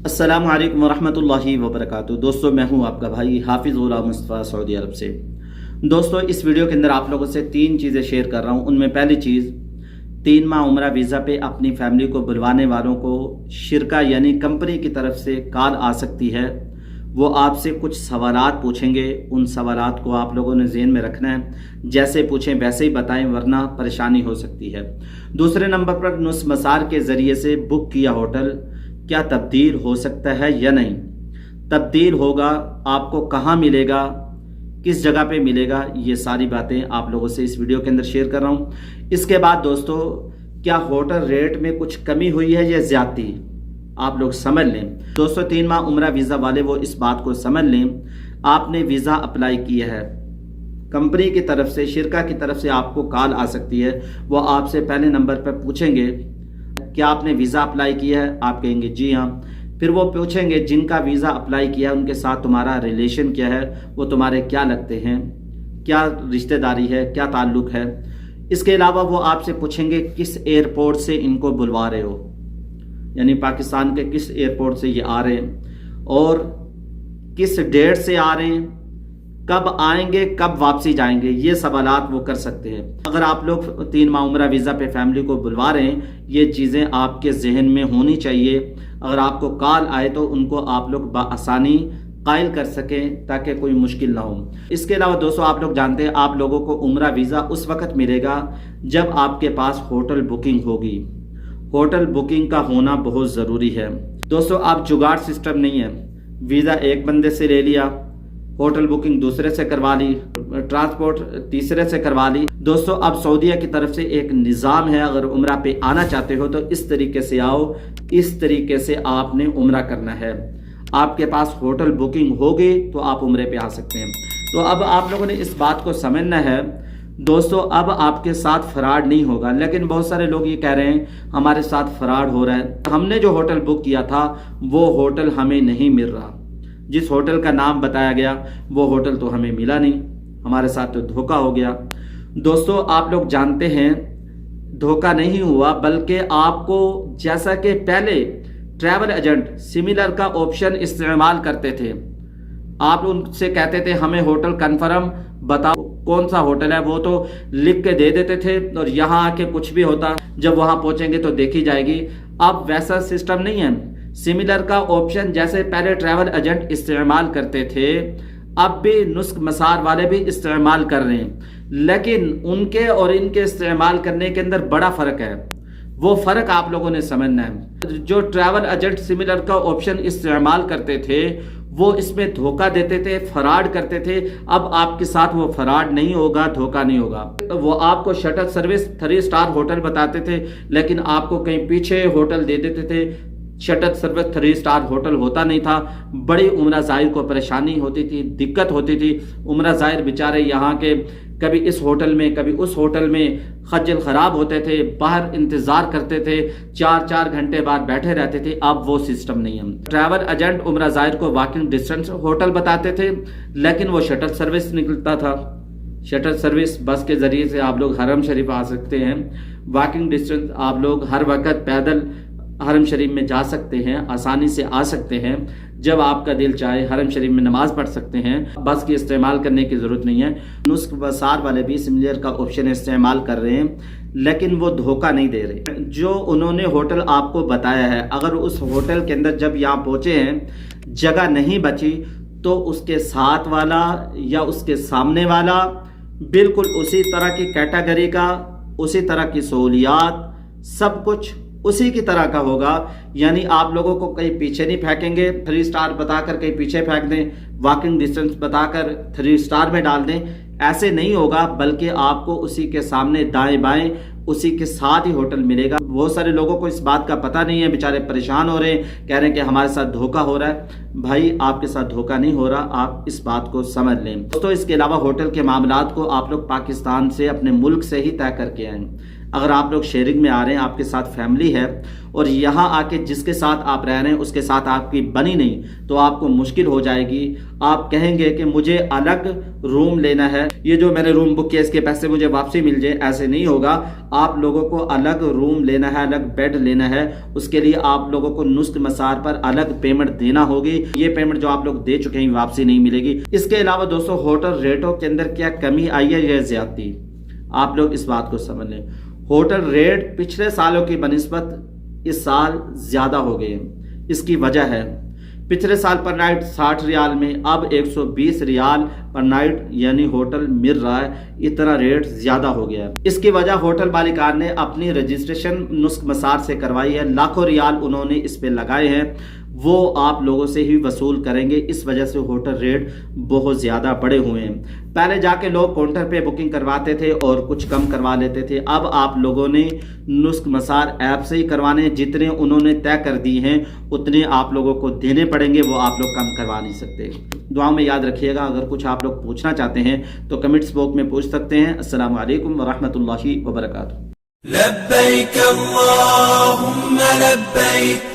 अस्सलामु अलैकुम वरहमतुल्लाहि वबरकातुहू। दोस्तों, मैं हूं आपका भाई हाफिज़ गुलाम मुस्तफ़ा सऊदी अरब से। दोस्तों, इस वीडियो के अंदर आप लोगों से 3 चीज़ें शेयर कर रहा हूं। उनमें पहली चीज़, 3 माह उम्रा वीज़ा पे अपनी फैमिली को बुलवाने वालों को शिरका यानी कंपनी की तरफ से कॉल आ सकती है। वो आपसे कुछ सवालात पूछेंगे, उन सवालात को आप लोगों ने ज़हन में रखना है। जैसे पूछें वैसे ही बताएं, वरना परेशानी हो सकती है। दूसरे नंबर पर, नुस्ख मसार के ज़रिए से बुक किया होटल क्या तब्दील हो सकता है या नहीं? तब्दील होगा, आपको कहाँ मिलेगा, किस जगह पे मिलेगा, ये सारी बातें आप लोगों से इस वीडियो के अंदर शेयर कर रहा हूँ। इसके बाद दोस्तों, क्या होटल रेट में कुछ कमी हुई है या ज़्यादती, आप लोग समझ लें। दोस्तों, 3 माह उम्रा वीज़ा वाले वो इस बात को समझ लें, आपने वीज़ा अप्लाई किया है, कंपनी की तरफ से, शिरका की तरफ से आपको कॉल आ सकती है। वो आपसे पहले नंबर पर पूछेंगे क्या आपने वीज़ा अप्लाई किया है, आप कहेंगे जी हाँ। फिर वो पूछेंगे जिनका वीज़ा अप्लाई किया है उनके साथ तुम्हारा रिलेशन क्या है, वो तुम्हारे क्या लगते हैं, क्या रिश्तेदारी है, क्या ताल्लुक़ है। इसके अलावा वो आपसे पूछेंगे किस एयरपोर्ट से इनको बुलवा रहे हो, यानी पाकिस्तान के किस एयरपोर्ट से ये आ रहे हैं और किस डेट से आ रहे हैं, कब आएंगे, कब वापसी जाएंगे, ये सवालात वो कर सकते हैं। अगर आप लोग 3 माह उम्रा वीज़ा पे फैमिली को बुलवा रहे हैं, ये चीज़ें आपके जहन में होनी चाहिए। अगर आपको कॉल आए तो उनको आप लोग बआसानी कायल कर सकें ताकि कोई मुश्किल ना हो। इसके अलावा दोस्तों, आप लोग जानते हैं आप लोगों को उम्रा वीज़ा उस वक्त मिलेगा जब आपके पास होटल बुकिंग होगी। होटल बुकिंग का होना बहुत ज़रूरी है। दोस्तों, आप जुगाड़ सिस्टम नहीं है, वीज़ा एक बंदे से ले लिया, होटल बुकिंग दूसरे से करवा ली, ट्रांसपोर्ट तीसरे से करवा ली। दोस्तों, अब सऊदीया की तरफ से एक निज़ाम है, अगर उम्रा पे आना चाहते हो तो इस तरीके से आओ, इस तरीके से आपने उम्रा करना है। आपके पास होटल बुकिंग होगी तो आप उम्रे पे आ सकते हैं। तो अब आप लोगों ने इस बात को समझना है दोस्तों, अब आपके साथ फ्रॉड नहीं होगा। लेकिन बहुत सारे लोग ये कह रहे हैं हमारे साथ फ्रॉड हो रहा है, हमने जो होटल बुक किया था वो होटल हमें नहीं मिल रहा, जिस होटल का नाम बताया गया वो होटल तो हमें मिला नहीं, हमारे साथ तो धोखा हो गया। दोस्तों, आप लोग जानते हैं धोखा नहीं हुआ, बल्कि आपको जैसा कि पहले ट्रैवल एजेंट सिमिलर का ऑप्शन इस्तेमाल करते थे, आप उनसे कहते थे हमें होटल कंफर्म बताओ कौन सा होटल है, वो तो लिख के दे देते थे और यहाँ आके कुछ भी होता, जब वहाँ पहुँचेंगे तो देखी जाएगी। अब वैसा सिस्टम नहीं है। सिमिलर का ऑप्शन जैसे पहले ट्रैवल एजेंट इस्तेमाल करते थे, अब भी नुस्ख मसार वाले भी इस्तेमाल कर रहे हैं। लेकिन उनके और इनके इस्तेमाल करने के अंदर बड़ा फ़र्क है, वो फ़र्क आप लोगों ने समझना है। जो ट्रैवल एजेंट सिमिलर का ऑप्शन इस्तेमाल करते थे वो इसमें धोखा देते थे, फ्रॉड करते थे। अब आपके साथ वो फ्रॉड नहीं होगा, धोखा नहीं होगा। वो आपको शटल सर्विस 3 स्टार होटल बताते थे, लेकिन आपको कहीं पीछे होटल दे देते थे। शटल सर्विस 3 स्टार होटल होता नहीं था। बड़ी उम्रा ज़ाहिर को परेशानी होती थी, दिक्कत होती थी। उम्रा ज़ाहिर बेचारे यहाँ के कभी इस होटल में कभी उस होटल में खज्जल ख़राब होते थे, बाहर इंतज़ार करते थे, 4-4 घंटे बाद बैठे रहते थे। अब वो सिस्टम नहीं है। ट्रैवल एजेंट उम्रा ज़ाहिर को वॉकिंग डिस्टेंस होटल बताते थे, लेकिन वो शटल सर्विस निकलता था। शटल सर्विस बस के ज़रिए से आप लोग हरम शरीफ आ सकते हैं। वॉकिंग डिस्टेंस आप लोग हर वक्त पैदल हरम शरीफ में जा सकते हैं, आसानी से आ सकते हैं। जब आपका दिल चाहे हरम शरीफ में नमाज पढ़ सकते हैं, बस की इस्तेमाल करने की ज़रूरत नहीं है। नुस्ख मसार वाले भी सिमिलर का ऑप्शन इस्तेमाल कर रहे हैं, लेकिन वो धोखा नहीं दे रहे। जो उन्होंने होटल आपको बताया है, अगर उस होटल के अंदर जब यहाँ पहुँचे हैं जगह नहीं बची, तो उसके साथ वाला या उसके सामने वाला बिल्कुल उसी तरह की कैटेगरी का, उसी तरह की सहूलियात, सब कुछ उसी की तरह का होगा। यानी आप लोगों को कहीं पीछे नहीं फेंकेंगे, 3 स्टार बताकर कहीं पीछे फेंक दें, वॉकिंग डिस्टेंस बताकर 3 स्टार में डाल दें, ऐसे नहीं होगा। बल्कि आपको उसी के सामने दाएं बाएं उसी के साथ ही होटल मिलेगा। बहुत सारे लोगों को इस बात का पता नहीं है, बेचारे परेशान हो रहे हैं, कह रहे हैं कि हमारे साथ धोखा हो रहा है। भाई, आपके साथ धोखा नहीं हो रहा, आप इस बात को समझ लें। दोस्तों, इसके अलावा होटल के मामलात को आप लोग पाकिस्तान से, अपने मुल्क से ही तय करके आएँ। اگر آپ لوگ شیئرنگ میں آ رہے ہیں، آپ کے ساتھ فیملی ہے اور یہاں آ کے جس کے ساتھ آپ رہ رہے ہیں اس کے ساتھ آپ کی بنی نہیں تو آپ کو مشکل ہو جائے گی. آپ کہیں گے کہ مجھے الگ روم لینا ہے، یہ جو میں نے روم بک کیا اس کے پیسے مجھے واپسی مل جائے. ایسے نہیں ہوگا. آپ لوگوں کو الگ روم لینا ہے، الگ بیڈ لینا ہے. اس کے لیے آپ لوگوں کو نسخ مسار پر الگ پیمنٹ دینا ہوگی. یہ پیمنٹ جو آپ لوگ دے چکے ہیں واپسی نہیں ملے گی. اس کے علاوہ دوستو ہوٹل ریٹوں کے اندر کیا کمی آئی ہے یا زیادتی، آپ لوگ اس بات کو سمجھ لیں. ہوٹل ریٹ پچھلے سالوں کی بنسبت اس سال زیادہ ہو گئے ہیں. اس کی وجہ ہے پچھلے سال پر نائٹ 60 ریال میں اب 120 ریال پر نائٹ یعنی ہوٹل مل رہا ہے. اتنا ریٹ زیادہ ہو گیا ہے. اس کی وجہ ہوٹل مالکان نے اپنی رجسٹریشن نسخ مسار سے کروائی ہے. لاکھوں ریال انہوں نے اس پہ لگائے ہیں، وہ آپ لوگوں سے ہی وصول کریں گے. اس وجہ سے ہوٹل ریٹ بہت زیادہ بڑے ہوئے ہیں. پہلے جا کے لوگ کاؤنٹر پہ بکنگ کرواتے تھے اور کچھ کم کروا لیتے تھے. اب آپ لوگوں نے نسخ مسار ایپ سے ہی کروانے. جتنے انہوں نے طے کر دی ہیں اتنے آپ لوگوں کو دینے پڑیں گے، وہ آپ لوگ کم کروا نہیں سکتے. دعا میں یاد رکھیے گا. اگر کچھ آپ لوگ پوچھنا چاہتے ہیں تو کمنٹس باکس میں پوچھ سکتے ہیں. السلام علیکم ورحمۃ اللہ وبرکاتہ. لبیک اللہم لبیک.